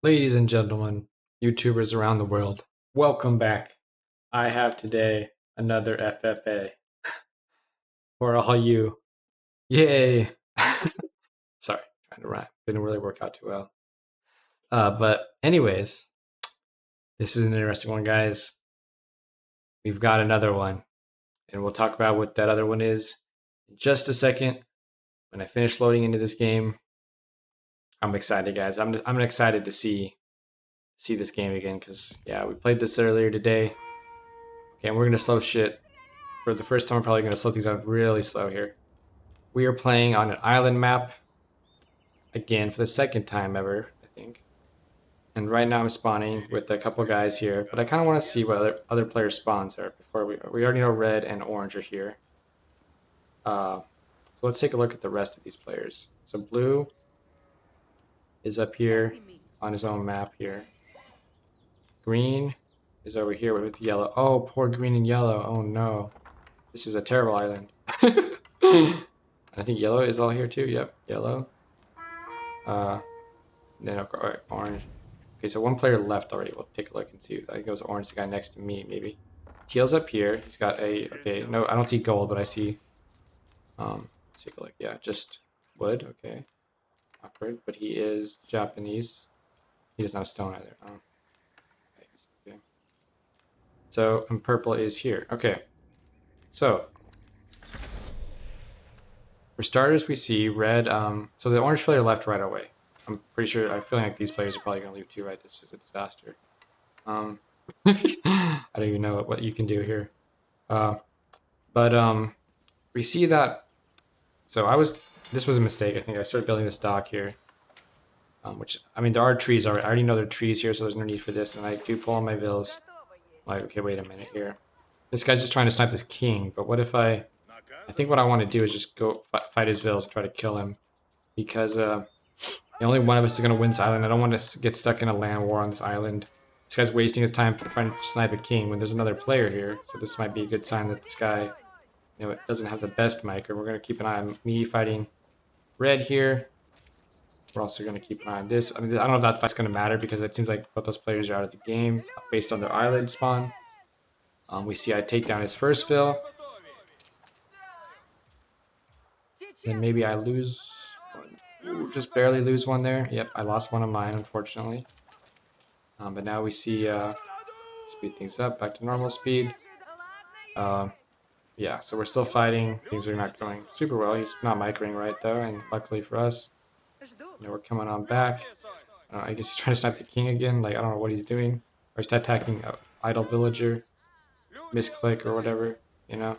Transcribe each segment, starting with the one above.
Ladies and gentlemen, YouTubers around the world, welcome back. I have today another FFA for all you. Yay! Sorry, trying to rhyme. Didn't really work out too well. But anyways, this is an interesting one, guys. We've got another one, and we'll talk about what that other one is in just a second. When I finish loading into this game, I'm excited, guys. I'm excited to see this game again because yeah, we played this earlier today. Okay, and we're gonna slow shit. For the first time, I'm probably gonna slow things down really slow here. We are playing on an island map again for the second time ever, I think. And right now I'm spawning with a couple guys here, but I kind of want to see what other players' spawns are before we already know red and orange are here. So let's take a look at the rest of these players. So blue is up here on his own map here. Green is over here with yellow. Oh, poor green and yellow. Oh no. This is a terrible island. I think yellow is all here too. Yep, yellow. Then of course orange. Okay, so one player left already. We'll take a look and see. I think it was orange, the guy next to me, maybe. Teal's up here. He's got a no, I don't see gold, but I see let's take a look. Yeah, just wood, okay. Awkward, but he is Japanese. He doesn't have stone either. Okay. So and purple is here. Okay. So for starters, we see red. So the orange player left right away. I'm pretty sure. I'm feeling like these players are probably going to leave too. Right? This is a disaster. I don't even know what you can do here. But we see that. So This was a mistake. I think I started building this dock here. Which I mean, there are trees already. I already know there are trees here, so there's no need for this. And I do pull on my vills. Like, okay, wait a minute here. This guy's just trying to snipe this king. But what if I think what I want to do is just go fight his vills, try to kill him, because only one of us is going to win this island. I don't want to get stuck in a land war on this island. This guy's wasting his time trying to snipe a king when there's another player here. So this might be a good sign that this guy, doesn't have the best mic. Or we're going to keep an eye on me fighting red here. We're also going to keep an eye on this. I mean, I don't know if that's going to matter because it seems like both those players are out of the game based on their island spawn. We see I take down his first vill. Then maybe I lose one. Ooh, just barely lose one there. Yep, I lost one of mine, unfortunately. But now we see speed things up back to normal speed. Yeah, so we're still fighting. Things are not going super well. He's not microing right though, and luckily for us, we're coming on back. I guess he's trying to snipe the king again. Like I don't know what he's doing. Or he's attacking an idle villager, misclick or whatever, And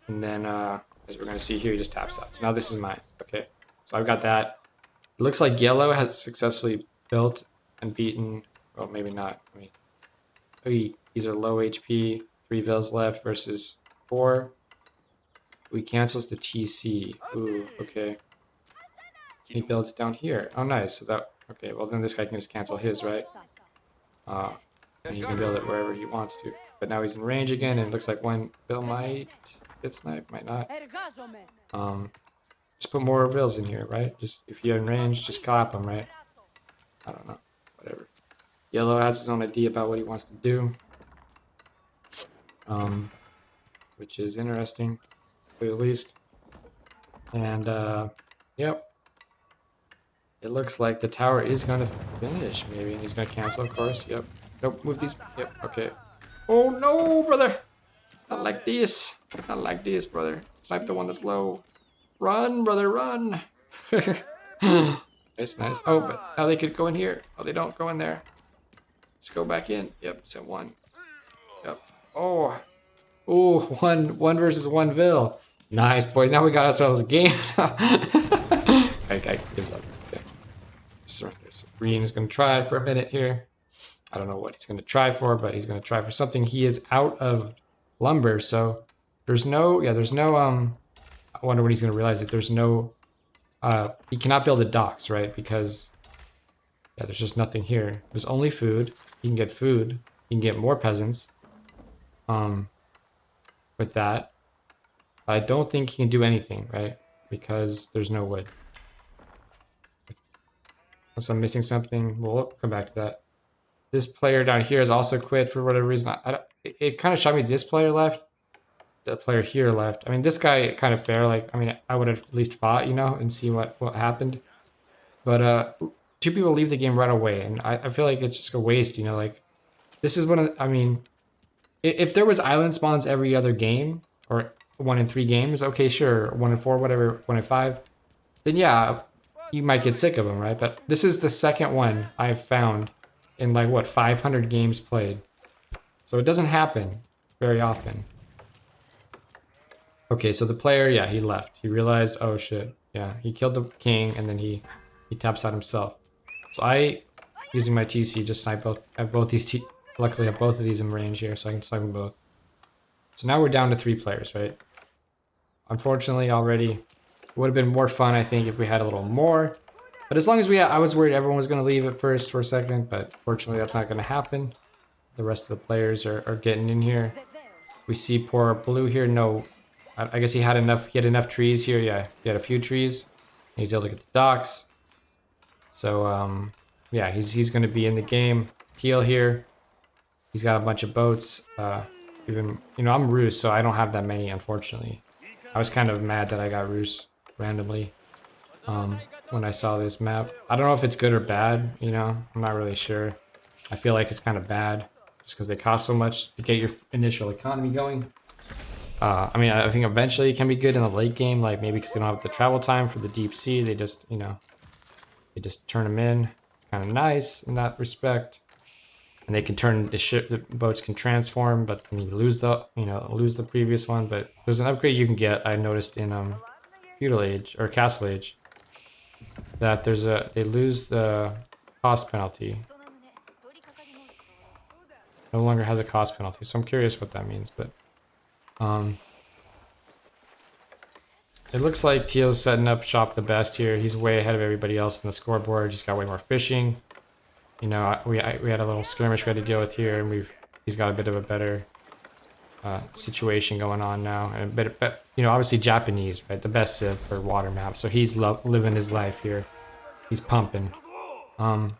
then as we're gonna see here, he just taps out. So now this is mine. Okay, so I've got that. It looks like yellow has successfully built and beaten. Well, maybe not. I mean, these are low HP. 3 vills left versus 4. We cancels the TC. Ooh, okay. He builds down here. Oh, nice. So that okay. Well, then this guy can just cancel his, right? And he can build it wherever he wants to. But now he's in range again, and it looks like one bill might get sniped, might not. Just put more bills in here, right? Just if you're in range, just clap them, right? I don't know. Whatever. Yellow has his own idea about what he wants to do. Which is interesting, to say the least. And, yep. It looks like the tower is going to finish, maybe. And he's going to cancel, of course. Yep. Nope, move these. Yep, okay. Oh, no, brother. Not like this. Not like this, brother. Snipe the one that's low. Run, brother, run. Nice, nice. Oh, but now they could go in here. Oh, they don't go in there. Just go back in. Yep, set 1. Yep. Oh. Ooh, one versus 1 vill. Nice, boys. Now we got ourselves a game. Okay, gives up. Okay. Surrenders. Green is going to try for a minute here. I don't know what he's going to try for, but he's going to try for something. He is out of lumber, so there's no, I wonder when he's going to realize that there's no, he cannot build a docks, right? Because, yeah, there's just nothing here. There's only food. He can get food. He can get more peasants. With that, I don't think he can do anything, right? Because there's no wood. Unless I'm missing something. We'll come back to that. This player down here has also quit for whatever reason. It kind of shocked me this player left. The player here left. I mean, this guy kind of fair. Like, I mean, I would have at least fought, you know, and see what happened. But two people leave the game right away, and I feel like it's just a waste, you know. Like, this is one of, I mean, if there was island spawns every other game, or 1 in 3 games, okay, sure, 1 in 4, whatever, 1 in 5, then yeah, you might get sick of them, right? But this is the second one I've found in like what 500 games played, so it doesn't happen very often. Okay, so the player, yeah, he left. He realized, oh shit, yeah, he killed the king, and then he taps out himself. So I, using my TC, just snipe both these. Luckily, I have both of these in range here, so I can snipe them both. So now we're down to 3 players, right? Unfortunately, already, it would have been more fun, I think, if we had a little more. But as long as I was worried everyone was going to leave at first for a second, but fortunately that's not going to happen. The rest of the players are getting in here. We see poor Blue here. No, I guess he had enough trees here. Yeah, he had a few trees. He's able to get the docks. So yeah, he's going to be in the game. Teal here. He's got a bunch of boats. Even, you know, I'm Roos, so I don't have that many, unfortunately. I was kind of mad that I got Roos randomly when I saw this map. I don't know if it's good or bad, you know. I'm not really sure. I feel like it's kind of bad just because they cost so much to get your initial economy going. I mean, I think eventually it can be good in the late game, like maybe because they don't have the travel time for the deep sea. They just, you know, they just turn them in. It's kind of nice in that respect. And they can turn the boats can transform, but then you lose the previous one. But there's an upgrade you can get. I noticed in Feudal Age or Castle Age that they lose the cost penalty. No longer has a cost penalty, so I'm curious what that means. But it looks like Teal's setting up shop the best here. He's way ahead of everybody else on the scoreboard. He's got way more fishing. You know, we had a little skirmish we had to deal with here, and he's got a bit of a better situation going on now, and a bit, you know, obviously Japanese, right? The best civ for water maps, so he's living his life here. He's pumping. So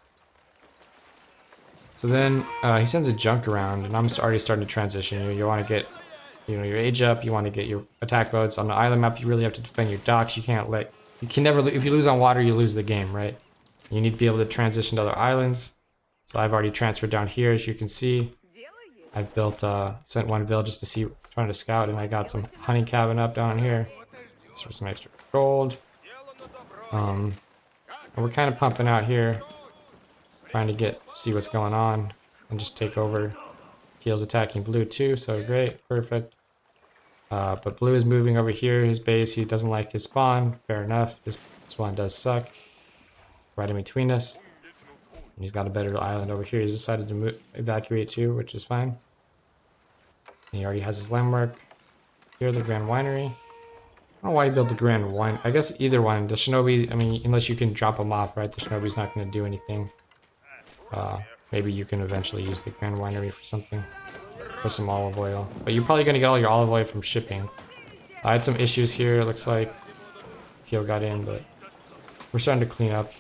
then he sends a junk around, and I'm already starting to transition. You want to get, you know, your age up. You want to get your attack boats on the island map. You really have to defend your docks. You can never, if you lose on water, you lose the game, right? You need to be able to transition to other islands. So I've already transferred down here, as you can see. I've sent one village just to see, trying to scout, and I got some hunting cabin up down here. Just for some extra gold. And we're kind of pumping out here, trying to see what's going on, and just take over. Teal's attacking Blue too, so great, perfect. But Blue is moving over here, his base. He doesn't like his spawn, fair enough. His spawn does suck. Right in between us. And he's got a better island over here. He's decided to evacuate too, which is fine. And he already has his landmark. Here, the Grand Winery. I don't know why he built the Grand Wine. I guess either one. The Shinobi, I mean, unless you can drop them off, right? The Shinobi's not going to do anything. Maybe you can eventually use the Grand Winery for something. For some olive oil. But you're probably going to get all your olive oil from shipping. I had some issues here, it looks like. Teal got in, but we're starting to clean up.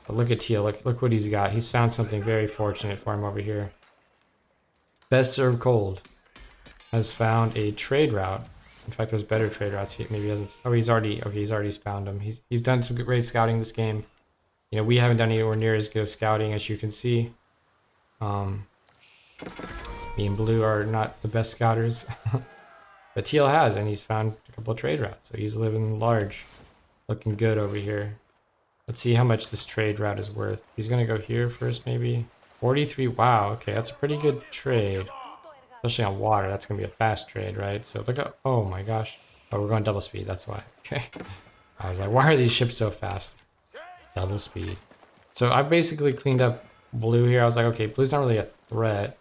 But look at Teal, look what he's got. He's found something very fortunate for him over here. Best Served Cold has found a trade route. In fact, there's better trade routes. Maybe he hasn't. Oh, he's already found them. He's done some great scouting this game. You know, we haven't done anywhere near as good of scouting as you can see. Me and Blue are not the best scouters. But Teal has, and he's found a couple of trade routes. So he's living large. Looking good over here. Let's see how much this trade route is worth. He's going to go here first, maybe. 43. Wow, okay, that's a pretty good trade. Especially on water, that's going to be a fast trade, right? So look at, oh my gosh. Oh, we're going double speed, that's why. Okay. I was like, why are these ships so fast? Double speed. So I basically cleaned up Blue here. I was like, okay, Blue's not really a threat.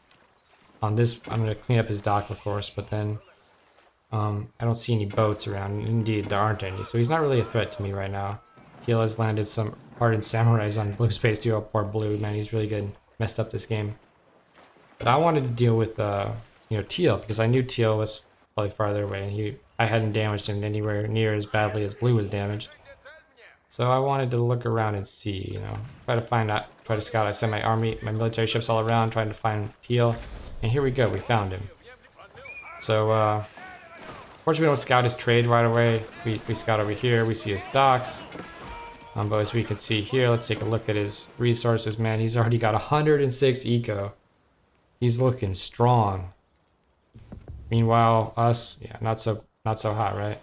On this, I'm going to clean up his dock, of course, but then I don't see any boats around. Indeed, there aren't any. So he's not really a threat to me right now. Teal has landed some hardened samurais on Blue space too. Oh, poor Blue, man, he's really good. Messed up this game. But I wanted to deal with, you know, Teal, because I knew Teal was probably farther away, and I hadn't damaged him anywhere near as badly as Blue was damaged. So I wanted to look around and see, you know, try to scout. I sent my army, my military ships all around trying to find Teal. And here we go, we found him. So, fortunately we don't scout his trade right away. We scout over here, we see his docks. But as we can see here, let's take a look at his resources, man. He's already got 106 eco. He's looking strong. Meanwhile, us, yeah, not so hot, right?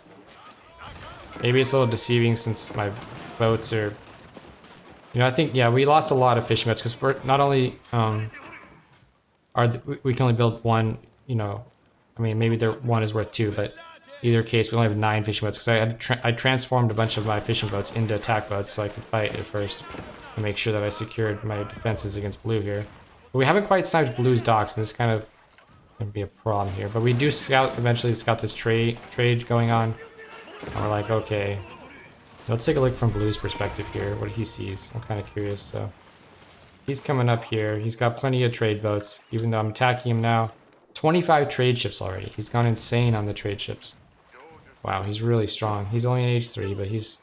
Maybe it's a little deceiving since my boats are, you know, I think, yeah, we lost a lot of fishing boats because we're not only we can only build one, you know, I mean maybe one is worth two, but either case we only have 9 fishing boats because I transformed a bunch of my fishing boats into attack boats so I could fight at first and make sure that I secured my defenses against blue here. But we haven't quite sniped blue's docks, and this kind of gonna be a problem here. But we do eventually scout this trade going on, and we're like, okay, let's take a look from blue's perspective here, what he sees. I'm kind of curious. So he's coming up here. He's got plenty of trade boats, even though I'm attacking him now. 25 trade ships already. He's gone insane on the trade ships. Wow, he's really strong. He's only an H3, but he's,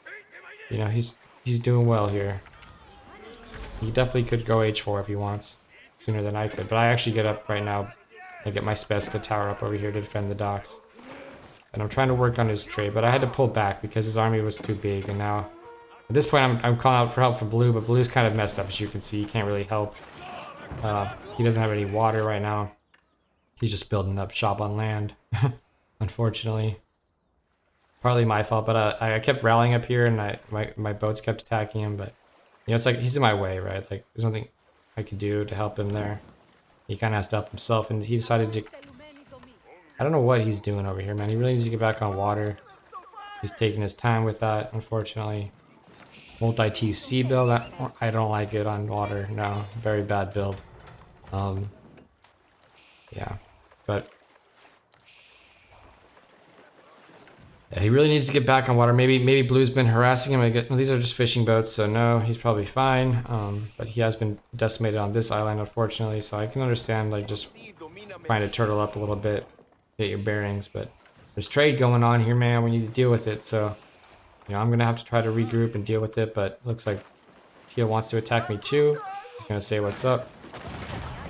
you know, he's doing well here. He definitely could go H4 if he wants, sooner than I could. But I actually get up right now and get my Speska tower up over here to defend the docks. And I'm trying to work on his trade, but I had to pull back because his army was too big. And now, at this point, I'm calling out for help for blue, but blue's kind of messed up, as you can see. He can't really help. He doesn't have any water right now. He's just building up shop on land, unfortunately. Partly my fault, but I kept rallying up here, and my boats kept attacking him. But you know, it's like he's in my way, right? Like there's nothing I could do to help him there. He kind of has to help himself, and he decided to. I don't know what he's doing over here, man. He really needs to get back on water. He's taking his time with that, unfortunately. Multi-TC build, I don't like it on water. No, very bad build. Yeah, but. Yeah, he really needs to get back on water. Maybe blue's been harassing him. Well, these are just fishing boats, so no, he's probably fine. But he has been decimated on this island, unfortunately. So I can understand like just trying to turtle up a little bit, get your bearings. But there's trade going on here, man. We need to deal with it. So you know, I'm gonna have to try to regroup and deal with it. But looks like Teal wants to attack me too. He's gonna say what's up.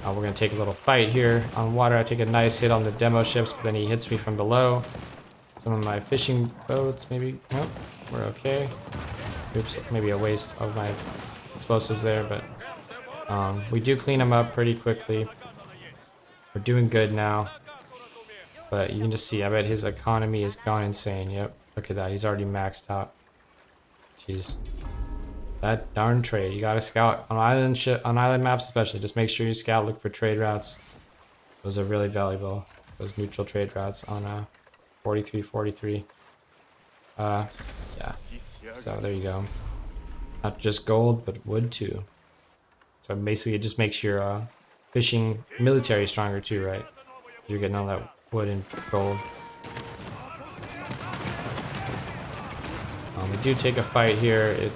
We're gonna take a little fight here on water. I take a nice hit on the demo ships, but then he hits me from below. Some of my fishing boats, maybe. Nope, we're okay. Oops, maybe a waste of my explosives there, but we do clean them up pretty quickly. We're doing good now. But you can just see, I bet his economy has gone insane. Yep, look at that. He's already maxed out. Jeez. That darn trade. You gotta scout on island maps especially. Just make sure you scout, look for trade routes. Those are really valuable. Those neutral trade routes on 43. Yeah. So there you go. Not just gold, but wood too. So basically it just makes your fishing military stronger too, right? You're getting all that wood and gold. We do take a fight here. It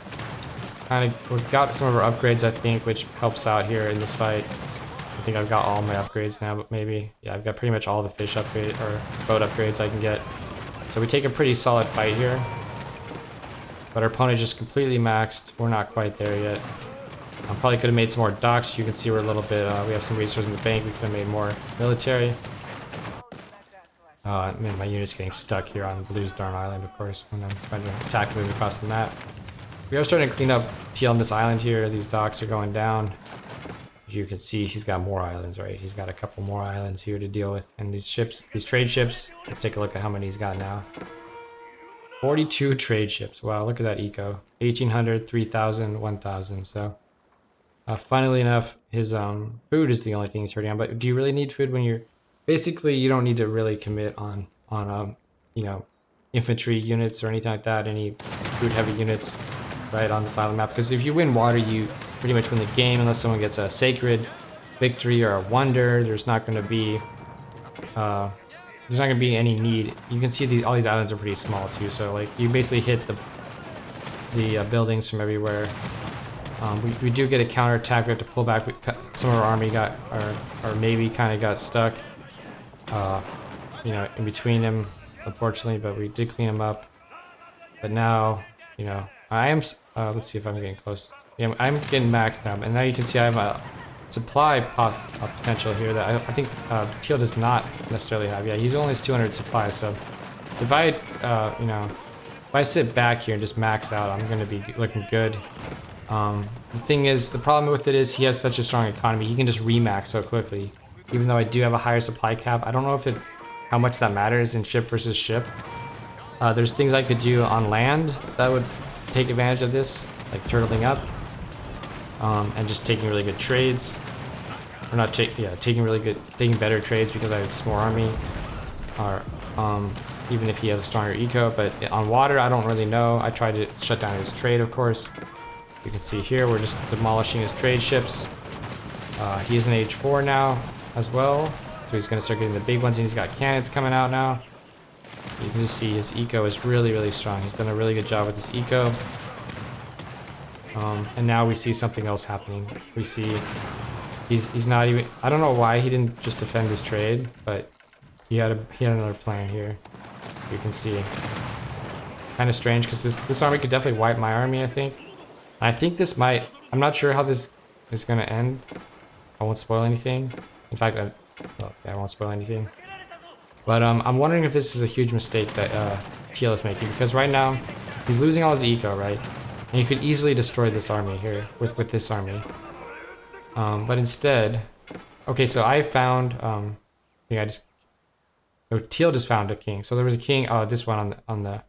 kind of, we've got some of our upgrades, I think, which helps out here in this fight. I think I've got all my upgrades now, but maybe, yeah, I've got pretty much all the fish upgrade or boat upgrades I can get. So we take a pretty solid fight here. But our opponent just completely maxed. We're not quite there yet. I probably could have made some more docks. You can see we're a little bit, we have some resources in the bank. We could have made more military. Man, my unit's getting stuck here on Blue's darn island, of course, when I'm trying to attack moving across the map. We are starting to clean up Teal on this island here. These docks are going down. As you can see, he's got more islands, right? He's got a couple more islands here to deal with. And these ships, these trade ships, let's take a look at how many he's got now. 42 trade ships. Wow, look at that eco. 1,800, 3,000, 1,000. So, funnily enough, his food is the only thing he's hurting on. But do you really need food when you're... Basically, you don't need to really commit on you know, infantry units or anything like that, any food-heavy units, right, on this island map. Because if you win water, you pretty much win the game unless someone gets a sacred victory or a wonder. There's not going to be any need. You can see all these islands are pretty small too, so like you basically hit the buildings from everywhere. We do get a counterattack. We have to pull back. Some of our army got, our navy kind of got stuck, you know, in between them, unfortunately, but we did clean them up. But now, you know, I am. Let's see if I'm getting close. Yeah, I'm getting maxed now, and now you can see I have a supply potential here that I think Teal does not necessarily have. Yeah, he's only has 200 supply. So if I, you know, if I sit back here and just max out, I'm gonna be looking good. The thing is, the problem with it is he has such a strong economy. He can just remax so quickly. Even though I do have a higher supply cap, I don't know how much that matters in ship versus ship. There's things I could do on land that would take advantage of this, like turtling up, and just taking really good trades. Or not, taking better trades because I have a small army, or even if he has a stronger eco. But on water, I don't really know. I tried to shut down his trade, of course. You can see here we're just demolishing his trade ships. He is an age 4 now as well, so he's going to start getting the big ones, and he's got cannons coming out now. You can just see his eco is really strong. He's done a really good job with his eco. And now we see something else happening. We see he's not even. I don't know why he didn't just defend his trade, but he had another plan here. You can see, kind of strange because this army could definitely wipe my army. I think. I think this might. I'm not sure how this is gonna end. I won't spoil anything. In fact, I won't spoil anything. But I'm wondering if this is a huge mistake that TL is making, because right now he's losing all his eco, right? And you could easily destroy this army here with this army. But instead, okay, so I found. I think I just. No, TL just found a king. So there was a king. Oh, this one on the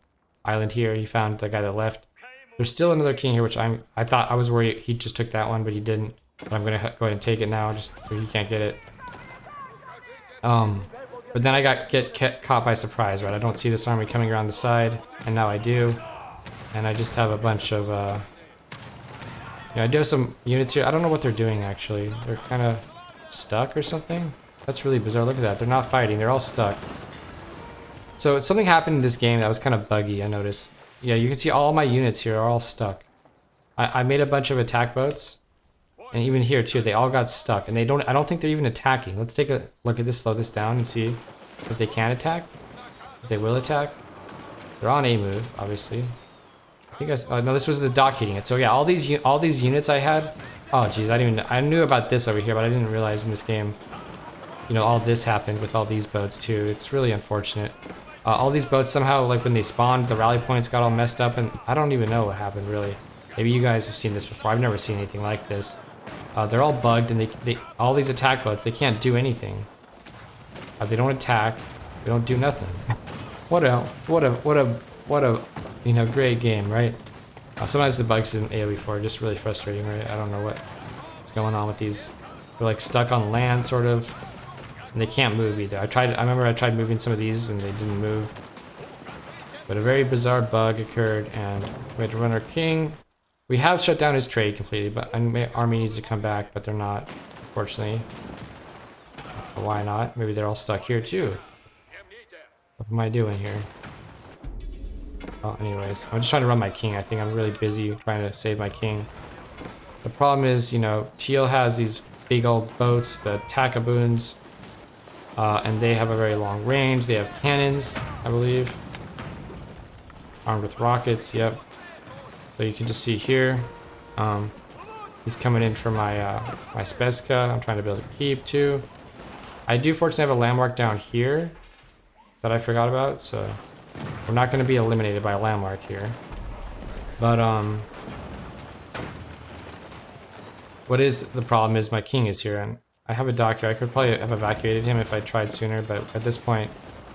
island here. He found the guy that left. There's still another king here, which I thought I was worried he just took that one, but he didn't. But I'm gonna go ahead and take it now, just so he can't get it. But then I get caught by surprise, right? I don't see this army coming around the side, and now I do. And I just have a bunch of, I do have some units here. I don't know what they're doing, actually. They're kind of stuck or something. That's really bizarre. Look at that. They're not fighting. They're all stuck. So something happened in this game that was kind of buggy, I noticed. Yeah, you can see all my units here are all stuck. I made a bunch of attack boats. And even here too, they all got stuck, and I don't think they're even attacking. Let's take a look at this, slow this down, and see if they can attack, if they will attack. They're on a move, obviously. I think no, this was the dock hitting it. So yeah, all these units I had. Oh geez, I knew about this over here, but I didn't realize in this game, you know, all this happened with all these boats too. It's really unfortunate. All these boats somehow, like when they spawned, the rally points got all messed up, and I don't even know what happened really. Maybe you guys have seen this before. I've never seen anything like this. They're all bugged, and they all these attack boats, they can't do anything. They don't attack. They don't do nothing. What a you know, great game, right? Sometimes the bugs in AoE4 are just really frustrating, right? I don't know what's going on with these. They're like stuck on land, sort of, and they can't move either. I remember I tried moving some of these, and they didn't move. But a very bizarre bug occurred, and we had to run our king. We have shut down his trade completely, but army needs to come back, but they're not, unfortunately. But why not? Maybe they're all stuck here too. What am I doing here? Oh, anyways, I'm just trying to run my king. I think I'm really busy trying to save my king. The problem is, you know, Teal has these big old boats, the Takaboons, and they have a very long range. They have cannons, I believe. Armed with rockets, yep. So you can just see here, he's coming in for my my Speska. I'm trying to build a keep too. I do fortunately have a landmark down here that I forgot about, so we're not going to be eliminated by a landmark here. But what is the problem is my king is here, and I have a doctor. I could probably have evacuated him if I tried sooner, but at this point,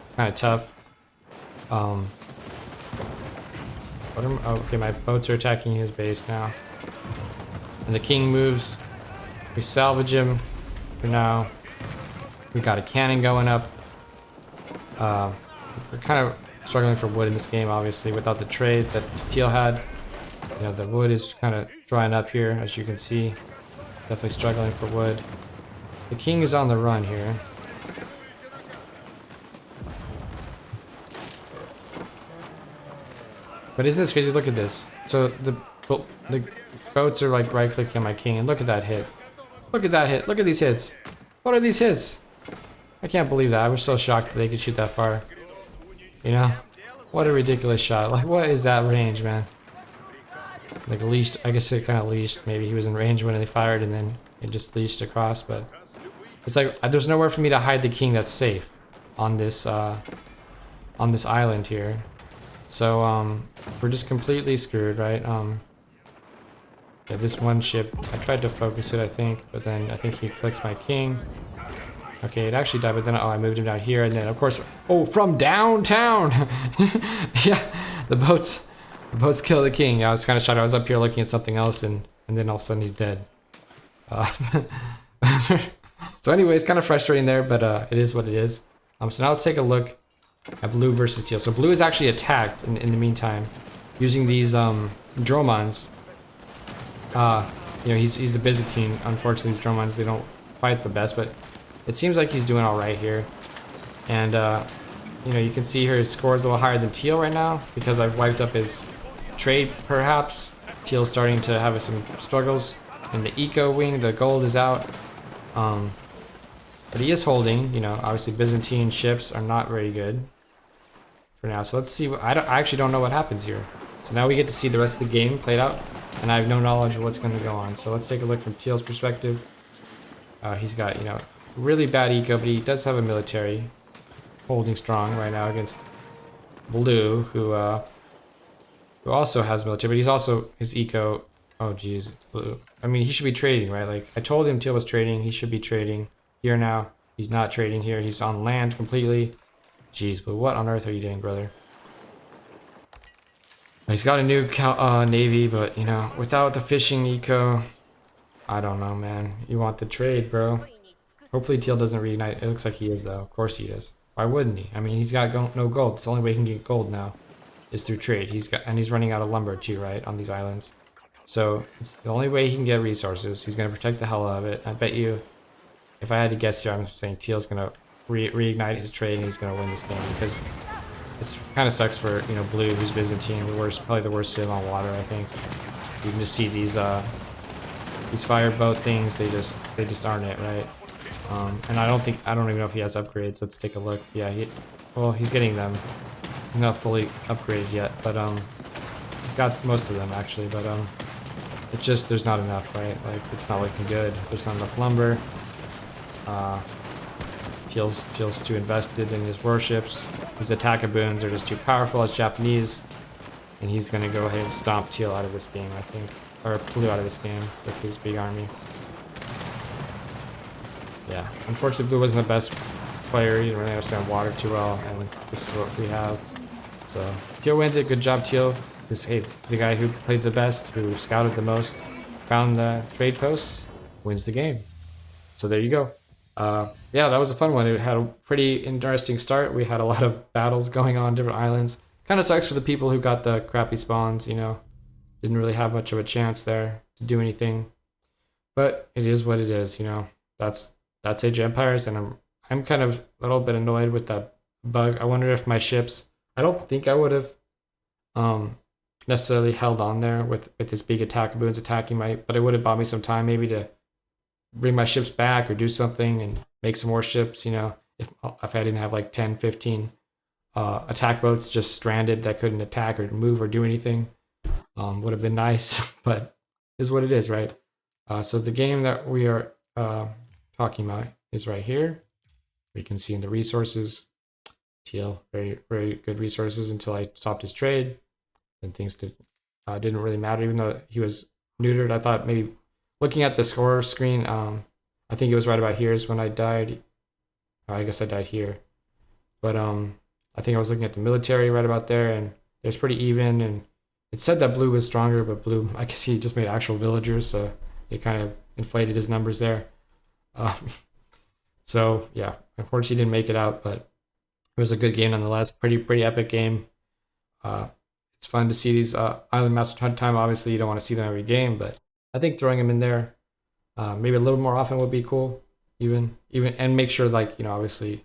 it's kind of tough. Okay, my boats are attacking his base now. And the king moves. We salvage him for now. We got a cannon going up. We're kind of struggling for wood in this game, obviously, without the trade that Teal had. You know, the wood is kind of drying up here, as you can see. Definitely struggling for wood. The king is on the run here. But isn't this crazy? Look at this. So the boats are like right-clicking on my king, and look at that hit. Look at that hit. Look at these hits. What are these hits? I can't believe that. I was so shocked that they could shoot that far. You know? What a ridiculous shot. Like, what is that range, man? like leashed. I guess it kind of leashed. Maybe he was in range when they fired, and then it just leashed across. But it's like there's nowhere for me to hide the king that's safe on this island here. So we're just completely screwed, right? Yeah, this one ship. I tried to focus it, I think, but then I think he clicks my king. Okay, it actually died, but then I moved him down here, and then of course, oh, from downtown. Yeah, the boats kill the king. I was kind of shocked. I was up here looking at something else, and then all of a sudden he's dead. So anyway, it's kind of frustrating there, but it is what it is. So now let's take a look at blue versus teal. So blue is actually attacked in the meantime, using these Dromons. You know, he's the Byzantine. Unfortunately, these Dromons, they don't fight the best, but it seems like he's doing all right here. And you know, you can see here his score is a little higher than teal right now because I've wiped up his trade, perhaps. Teal's starting to have some struggles. In the eco wing, the gold is out. But he is holding, you know, obviously Byzantine ships are not very good for now. So let's see. I actually don't know what happens here. So now we get to see the rest of the game played out, and I have no knowledge of what's going to go on. So let's take a look from teal's perspective. He's got, you know, really bad eco, but he does have a military holding strong right now against blue, who also has military, but he's also his eco. Oh geez, blue. I mean, he should be trading, right? Like I told him teal was trading. He should be trading here now. He's not trading here. He's on land completely. Jeez, but what on earth are you doing, brother? He's got a new navy, but you know, without the fishing eco, I don't know, man. You want the trade, bro. Hopefully teal doesn't reignite. It looks like he is, though. Of course he is. Why wouldn't he? I mean, he's got no gold. It's the only way he can get gold now is through trade. He's running out of lumber too, right, on these islands. So it's the only way he can get resources. He's gonna protect the hell out of it. I bet you, if I had to guess here, I'm saying teal's gonna reignite his trade and he's gonna win this game because it's kind of sucks for, you know, blue, who's Byzantine, probably the worst sim on water. I think you can just see these fireboat things. They just aren't it, right? And I don't even know if he has upgrades. Let's take a look. Yeah, he's getting them. He's not fully upgraded yet, but he's got most of them actually. But it's just there's not enough, right? Like it's not looking good. There's not enough lumber. Teal's too invested in his warships. His attack-a-boons are just too powerful as Japanese, and he's gonna go ahead and stomp teal out of this game, I think, or blue out of this game with his big army. Yeah, unfortunately blue wasn't the best player. He didn't really understand water too well, and this is what we have. So teal wins it. Good job, teal. Hey, the guy who played the best, who scouted the most, found the trade posts, wins the game. So there you go. Yeah, that was a fun one. It had a pretty interesting start. We had a lot of battles going on different islands. Kind of sucks for the people who got the crappy spawns, you know. Didn't really have much of a chance there to do anything. But it is what it is, you know. That's Age of Empires, and I'm kind of a little bit annoyed with that bug. I wonder if my ships, I don't think I would have necessarily held on there with this big attack boons attacking but it would have bought me some time maybe to bring my ships back or do something and make some more ships, you know, if I didn't have like 10, 15 attack boats just stranded that couldn't attack or move or do anything. Would have been nice, but is what it is, right? So the game that we are talking about is right here. We can see in the resources, teal, very, very good resources until I stopped his trade. And things didn't really matter, even though he was neutered. I thought maybe looking at the score screen, I think it was right about here is when I died. I guess I died here. But I think I was looking at the military right about there, and it was pretty even. And it said that blue was stronger, but blue, I guess he just made actual villagers, so it kind of inflated his numbers there. So yeah, unfortunately didn't make it out, but it was a good game nonetheless. Pretty epic game. It's fun to see these island maps from time to time. Obviously, you don't want to see them every game, but I think throwing them in there maybe a little more often would be cool. Even and make sure, like, you know, obviously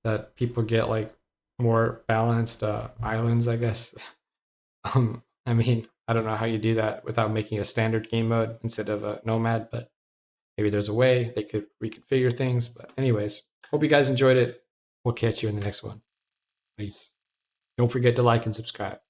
that people get like more balanced islands, I guess. I mean, I don't know how you do that without making a standard game mode instead of a nomad, but maybe there's a way they could reconfigure things. But anyways, hope you guys enjoyed it. We'll catch you in the next one. Please don't forget to like and subscribe.